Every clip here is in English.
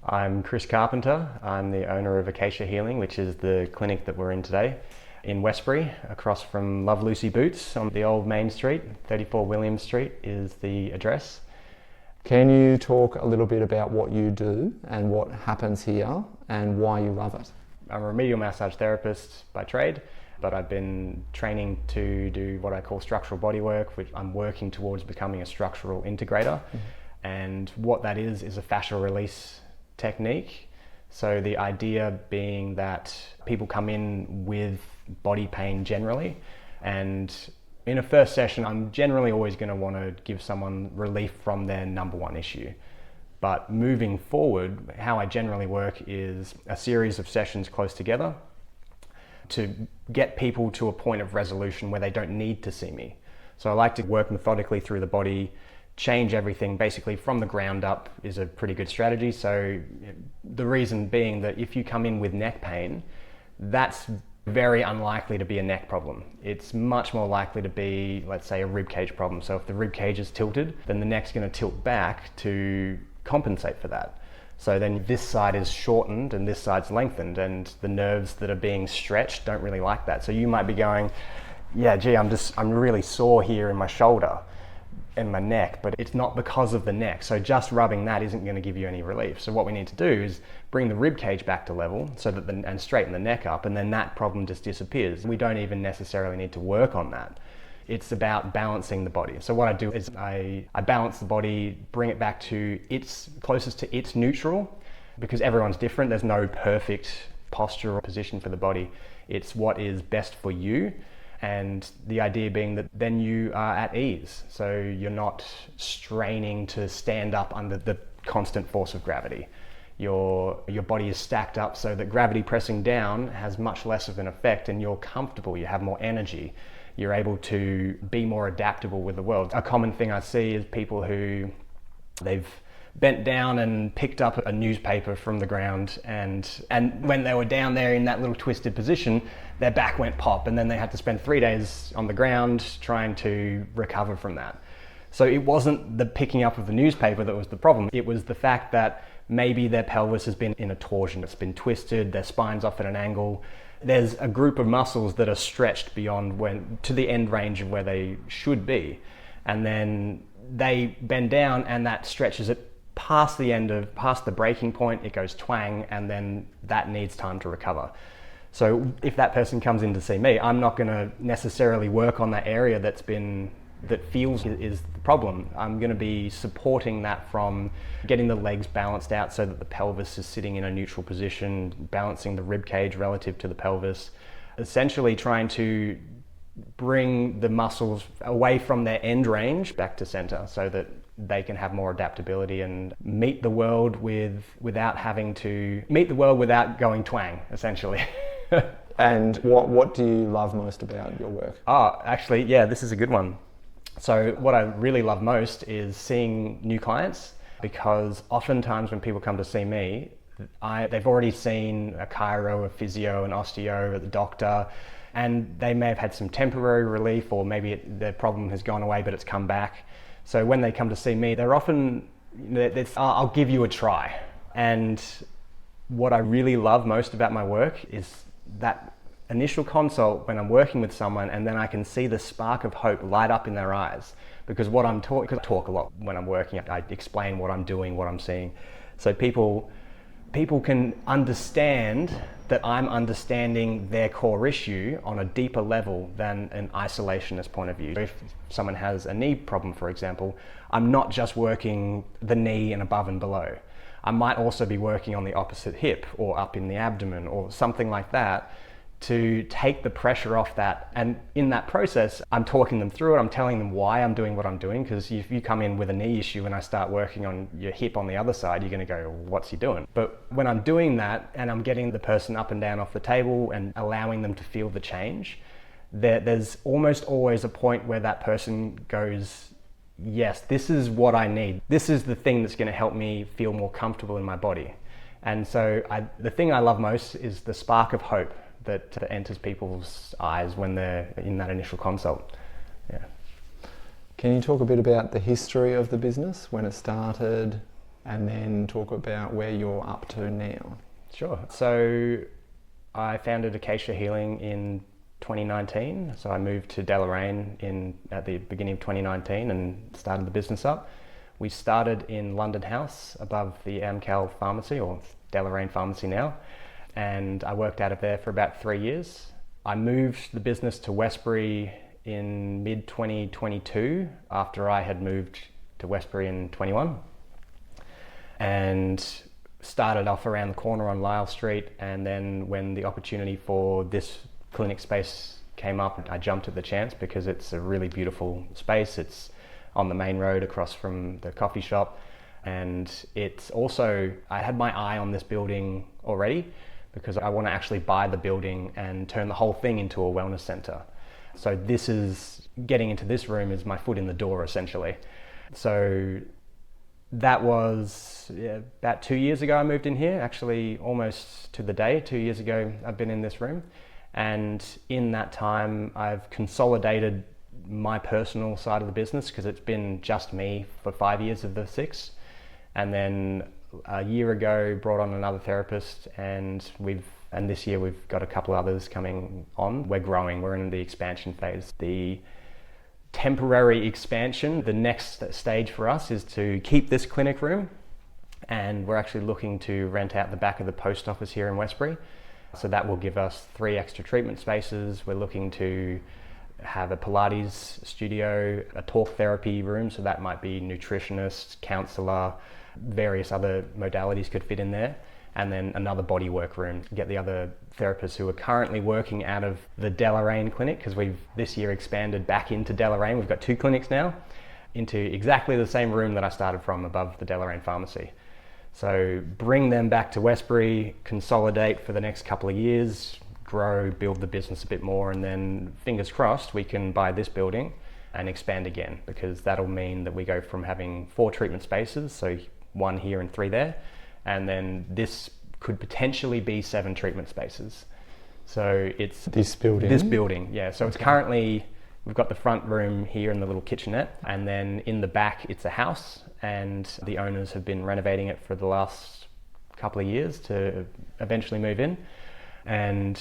I'm Chris Carpenter. I'm the owner of Acacia Healing, which is the clinic that we're in today in Westbury, across from Love Lucy Boots on the old main street. 34 William Street is the address. Can you talk a little bit about what you do and what happens here and why you love it? I'm a remedial massage therapist by trade, but I've been training to do what I call structural bodywork, which I'm working towards becoming a structural integrator. And what that is a fascial release technique. So the idea being that people come in with body pain generally, and in a first session I'm generally always going to want to give someone relief from their number one issue. But moving forward, how I generally work is a series of sessions close together to get people to a point of resolution where they don't need to see me. So I like to work methodically through the body, change everything basically from the ground up is a pretty good strategy. So the reason being that if you come in with neck pain, that's very unlikely to be a neck problem. It's much more likely to be, let's say, a rib cage problem. So if the rib cage is tilted, then the neck's going to tilt back to compensate for that. So then this side is shortened and this side's lengthened, and the nerves that are being stretched don't really like that. So you might be going, yeah, gee, I'm really sore here in my shoulder and my neck, but it's not because of the neck. So just rubbing that isn't going to give you any relief. So what we need to do is bring the rib cage back to level so that and straighten the neck up, and then that problem just disappears. We don't even necessarily need to work on that. It's about balancing the body. So what I do is I balance the body, bring it back to its closest to its neutral, because everyone's different. There's no perfect posture or position for the body. It's what is best for you. And the idea being that then you are at ease. So you're not straining to stand up under the constant force of gravity. Your body is stacked up so that gravity pressing down has much less of an effect, and you're comfortable, you have more energy. You're able to be more adaptable with the world. A common thing I see is people who they've bent down and picked up a newspaper from the ground, and when they were down there in that little twisted position, their back went pop, and then they had to spend 3 days on the ground trying to recover from that. So it wasn't the picking up of the newspaper that was the problem. It was the fact that maybe their pelvis has been in a torsion, it's been twisted, their spine's off at an angle. There's a group of muscles that are stretched beyond to the end range of where they should be, and then they bend down and that stretches it past the breaking point. It goes twang, and then that needs time to recover. So if that person comes in to see me, I'm not going to necessarily work on that area that feels is the problem. I'm going to be supporting that from getting the legs balanced out so that the pelvis is sitting in a neutral position, balancing the rib cage relative to the pelvis, essentially trying to bring the muscles away from their end range back to center so that they can have more adaptability and meet the world without going twang, essentially. And what do you love most about your work? Actually, yeah, this is a good one. So what I really love most is seeing new clients, because oftentimes when people come to see me, they've already seen a chiro, a physio, an osteo, the doctor, and they may have had some temporary relief, or maybe their problem has gone away but it's come back. So when they come to see me, they're often, I'll give you a try. And what I really love most about my work is that initial consult when I'm working with someone, and then I can see the spark of hope light up in their eyes. Because I talk a lot when I'm working, I explain what I'm doing, what I'm seeing. So people can understand that I'm understanding their core issue on a deeper level than an isolationist point of view. If someone has a knee problem, for example, I'm not just working the knee and above and below. I might also be working on the opposite hip or up in the abdomen or something like that to take the pressure off that. And in that process, I'm talking them through it. I'm telling them why I'm doing what I'm doing, because if you come in with a knee issue and I start working on your hip on the other side, you're going to go, what's he doing? But when I'm doing that and I'm getting the person up and down off the table and allowing them to feel the change, there's almost always a point where that person goes, yes, this is what I need. This is the thing that's going to help me feel more comfortable in my body. And so the thing I love most is the spark of hope that enters people's eyes when they're in that initial consult. Yeah. Can you talk a bit about the history of the business, when it started, and then talk about where you're up to now. Sure. So I founded Acacia Healing in 2019. So I moved to Deloraine at the beginning of 2019 and started the business up. We started in London House above the Amcal Pharmacy, or Deloraine Pharmacy now, and I worked out of there for about 3 years. I moved the business to Westbury in mid-2022 after I had moved to Westbury in 21, and started off around the corner on Lyle Street, and then when the opportunity for this clinic space came up, I jumped at the chance because it's a really beautiful space. It's on the main road across from the coffee shop, and it's also, I had my eye on this building already because I want to actually buy the building and turn the whole thing into a wellness center. So this is, getting into this room is my foot in the door essentially. So that was about 2 years ago I moved in here, actually almost to the day. 2 years ago I've been in this room, and in that time I've consolidated my personal side of the business because it's been just me for 5 years of the 6, and then a year ago brought on another therapist, and this year we've got a couple others coming on. We're growing, we're in the expansion phase. The temporary expansion, the next stage for us is to keep this clinic room, and we're actually looking to rent out the back of the post office here in Westbury. So that will give us 3 extra treatment spaces. We're looking to have a Pilates studio, a talk therapy room, so that might be nutritionist, counsellor, various other modalities could fit in there, and then another bodywork room, get the other therapists who are currently working out of the Deloraine clinic, because we've this year expanded back into Deloraine. We've got 2 clinics now, into exactly the same room that I started from above the Deloraine Pharmacy. So bring them back to Westbury, consolidate for the next couple of years, grow, build the business a bit more, and then fingers crossed we can buy this building and expand again, because that'll mean that we go from having 4 treatment spaces, so 1 here and 3 there, and then this could potentially be 7 treatment spaces. So it's this building, yeah. So it's currently, we've got the front room here and the little kitchenette, and then in the back it's a house, and the owners have been renovating it for the last couple of years to eventually move in. And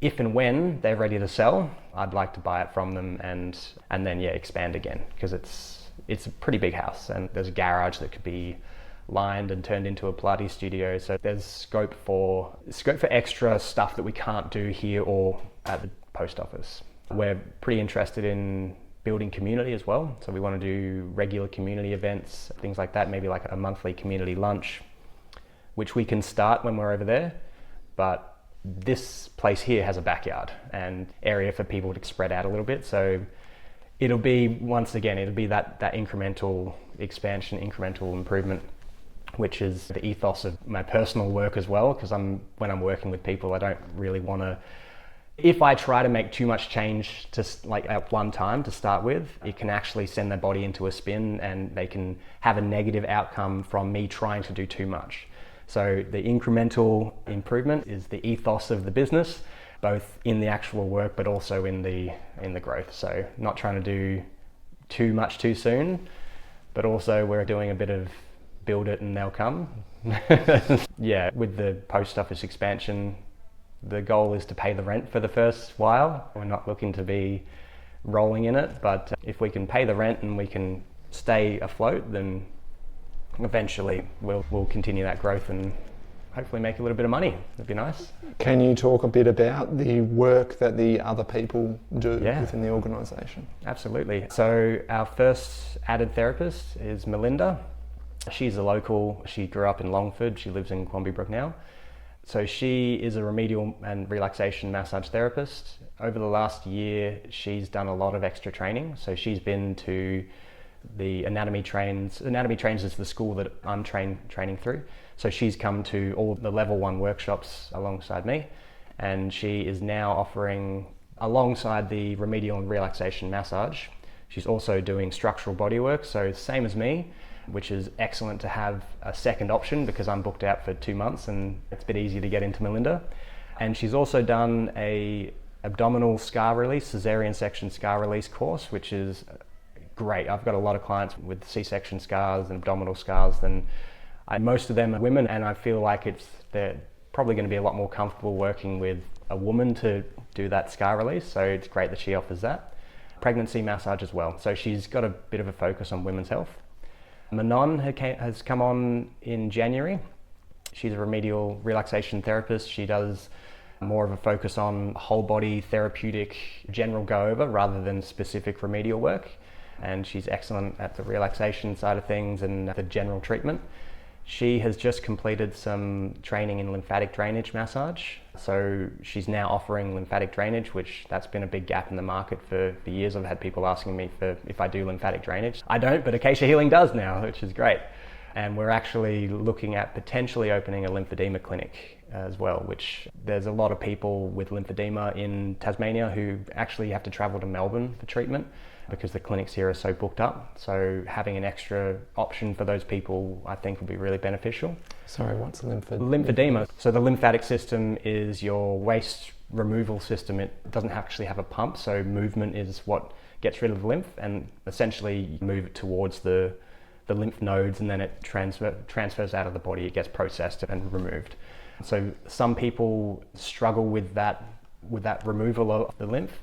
if and when they're ready to sell, I'd like to buy it from them and then expand again, because it's a pretty big house, and there's a garage that could be lined and turned into a Pilates studio. So there's scope for extra stuff that we can't do here or at the post office. We're pretty interested in building community as well. So we want to do regular community events, things like that, maybe like a monthly community lunch, which we can start when we're over there. But this place here has a backyard and area for people to spread out a little bit. So it'll be, once again, it'll be that incremental expansion, incremental improvement, which is the ethos of my personal work as well. Because when I'm working with people, I don't really want to, if I try to make too much change at one time to start with, it can actually send their body into a spin, and they can have a negative outcome from me trying to do too much. So the incremental improvement is the ethos of the business, both in the actual work but also in the growth. So not trying to do too much too soon, but also we're doing a bit of build it and they'll come. Yeah, with the post office expansion, the goal is to pay the rent for the first while. We're not looking to be rolling in it, but if we can pay the rent and we can stay afloat, then eventually we'll continue that growth and hopefully make a little bit of money. That'd be nice. Can you talk a bit about the work that the other people do within the organisation? Absolutely. So our first added therapist is Melinda. She's a local. She grew up in Longford. She lives in Quamby Brook now. So she is a remedial and relaxation massage therapist. Over the last year, she's done a lot of extra training. So she's been to the Anatomy Trains. Anatomy Trains is the school that I'm training through. So she's come to all the level 1 workshops alongside me, and she is now offering, alongside the remedial and relaxation massage, she's also doing structural bodywork. So same as me, which is excellent to have a second option because I'm booked out for 2 months and it's a bit easier to get into Melinda. And she's also done a abdominal scar release, cesarean section scar release course, which is great. I've got a lot of clients with C-section scars and abdominal scars, and most of them are women, and I feel like they're probably going to be a lot more comfortable working with a woman to do that scar release, so it's great that she offers that. Pregnancy massage as well, so she's got a bit of a focus on women's health. Manon has come on in January. She's a remedial relaxation therapist. She does more of a focus on whole body therapeutic general go over rather than specific remedial work, and she's excellent at the relaxation side of things and the general treatment. She has just completed some training in lymphatic drainage massage, so she's now offering lymphatic drainage, which that's been a big gap in the market for years. I've had people asking me if I do lymphatic drainage. I don't, but Acacia Healing does now, which is great. And we're actually looking at potentially opening a lymphedema clinic as well, which there's a lot of people with lymphedema in Tasmania who actually have to travel to Melbourne for treatment because the clinics here are so booked up. So having an extra option for those people, I think, would be really beneficial. Sorry, what's lymphedema? So the lymphatic system is your waste removal system. It doesn't actually have a pump, so movement is what gets rid of the lymph, and essentially you move it towards the lymph nodes, and then it transfers out of the body. It gets processed and removed. So some people struggle with that removal of the lymph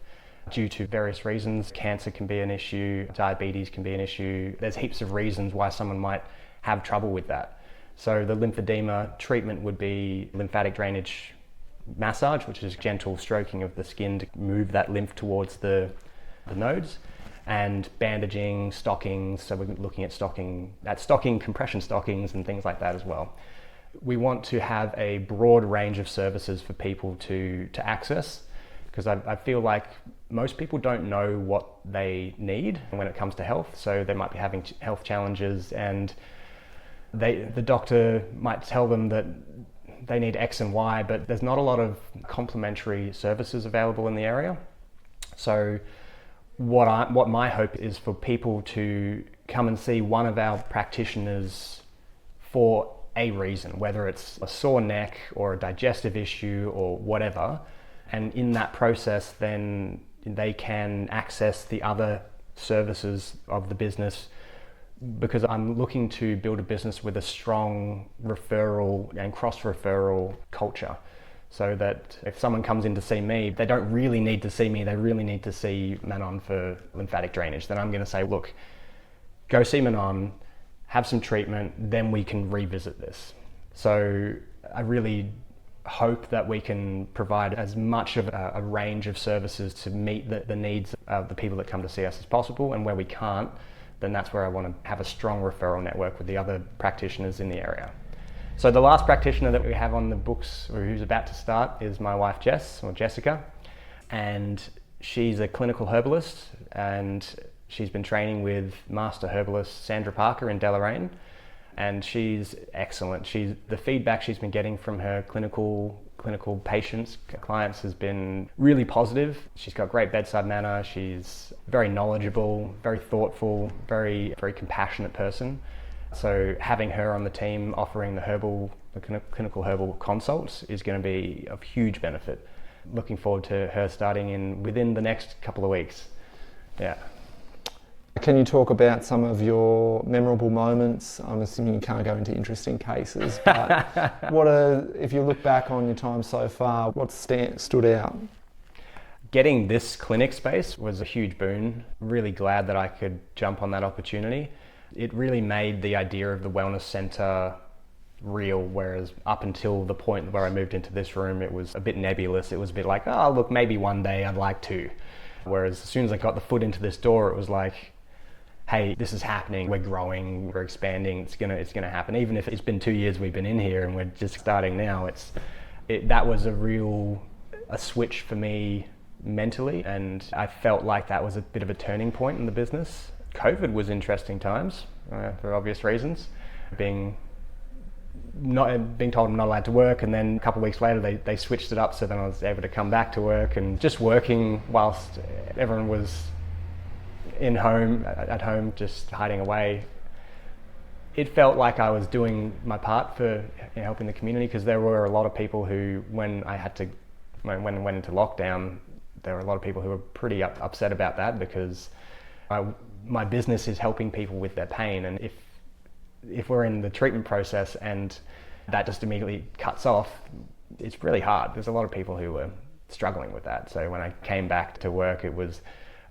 due to various reasons. Cancer can be an issue, diabetes can be an issue. There's heaps of reasons why someone might have trouble with that. So the lymphedema treatment would be lymphatic drainage massage, which is gentle stroking of the skin to move that lymph towards the nodes, and bandaging, stockings. So we're looking at stocking, compression stockings and things like that as well. We want to have a broad range of services for people to access, because I feel like most people don't know what they need when it comes to health. So they might be having health challenges, and the doctor might tell them that they need X and Y, but there's not a lot of complementary services available in the area. So what my hope is for people to come and see one of our practitioners for a reason, whether it's a sore neck or a digestive issue or whatever, and in that process then they can access the other services of the business, because I'm looking to build a business with a strong referral and cross-referral culture, so that if someone comes in to see me, they don't really need to see me, they really need to see Manon for lymphatic drainage. Then I'm going to say, look, go see Manon, have some treatment, then we can revisit this. So I really hope that we can provide as much of a range of services to meet the needs of the people that come to see us as possible, and where we can't, then that's where I want to have a strong referral network with the other practitioners in the area. So the last practitioner that we have on the books, or who's about to start, is my wife Jessica, and she's a clinical herbalist, and she's been training with master herbalist Sandra Parker in Deloraine, and she's excellent. The feedback she's been getting from her clinical patients, clients, has been really positive. She's got great bedside manner. She's very knowledgeable, very thoughtful, very, very compassionate person. So having her on the team offering the clinical herbal consults is going to be of huge benefit. Looking forward to her starting within the next couple of weeks. Yeah. Can you talk about some of your memorable moments? I'm assuming you can't go into interesting cases, but if you look back on your time so far, what stood out? Getting this clinic space was a huge boon. Really glad that I could jump on that opportunity. It really made the idea of the wellness centre real, whereas up until the point where I moved into this room, it was a bit nebulous. It was a bit like, oh, look, maybe one day I'd like to. Whereas as soon as I got the foot into this door, it was like, hey, this is happening, we're growing, we're expanding, it's gonna happen. Even if it's been 2 years we've been in here and we're just starting now, that was a switch for me mentally, and I felt like that was a bit of a turning point in the business. COVID was interesting times, for obvious reasons. Being told I'm not allowed to work, and then a couple of weeks later they switched it up, so then I was able to come back to work, and just working whilst everyone was at home, just hiding away. It felt like I was doing my part for helping the community, because there were a lot of people who, when I went into lockdown, there were a lot of people who were pretty upset about that, because My business is helping people with their pain, and if we're in the treatment process and that just immediately cuts off, it's really hard. There's a lot of people who are struggling with that. So when I came back to work, it was,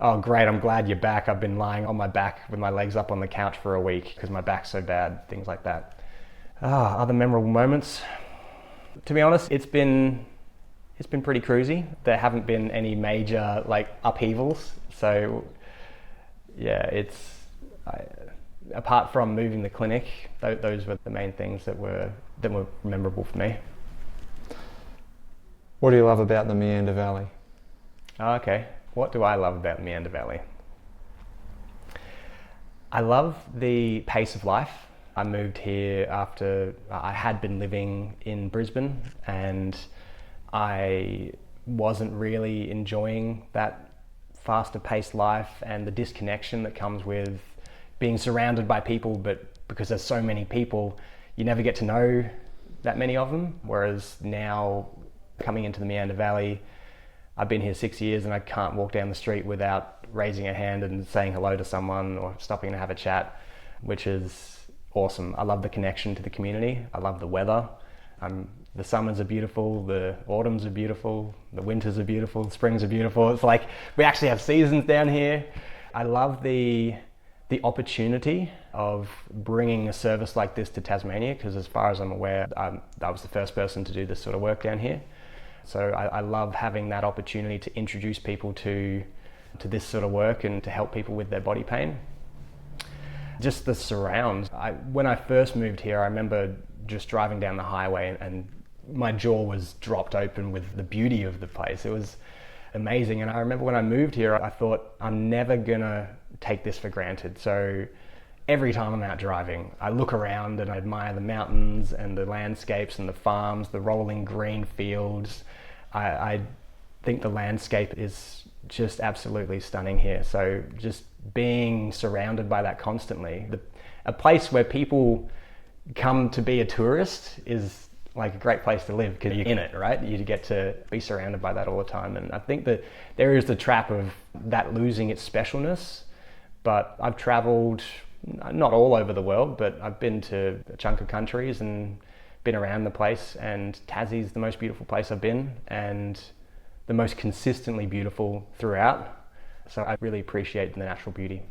oh great, I'm glad you're back. I've been lying on my back with my legs up on the couch for a week because my back's so bad, things like that. Other memorable moments. To be honest, it's been pretty cruisy. There haven't been any major upheavals. So yeah, apart from moving the clinic, those were the main things that were memorable for me. What do you love about the Meander Valley? Okay, what do I love about Meander Valley? I love the pace of life. I moved here after I had been living in Brisbane, and I wasn't really enjoying that faster paced life and the disconnection that comes with being surrounded by people, but because there's so many people, you never get to know that many of them. Whereas now, coming into the Meander Valley, I've been here 6 years and I can't walk down the street without raising a hand and saying hello to someone or stopping to have a chat, which is awesome. I love the connection to the community. I love the weather. The summers are beautiful, the autumns are beautiful, the winters are beautiful, the springs are beautiful. It's like we actually have seasons down here. I love the opportunity of bringing a service like this to Tasmania, because as far as I'm aware, I was the first person to do this sort of work down here. So I love having that opportunity to introduce people to this sort of work and to help people with their body pain. Just the surrounds. When I first moved here, I remember just driving down the highway and my jaw was dropped open with the beauty of the place. It was amazing. And I remember when I moved here, I thought, I'm never gonna take this for granted. So every time I'm out driving, I look around and I admire the mountains and the landscapes and the farms, the rolling green fields. I think the landscape is just absolutely stunning here. So just being surrounded by that constantly. A place where people come to be a tourist is like a great place to live because you're in it, right? You get to be surrounded by that all the time. And I think that there is the trap of that losing its specialness. But I've traveled, not all over the world, but I've been to a chunk of countries and been around the place, and Tassie's the most beautiful place I've been and the most consistently beautiful throughout. So I really appreciate the natural beauty.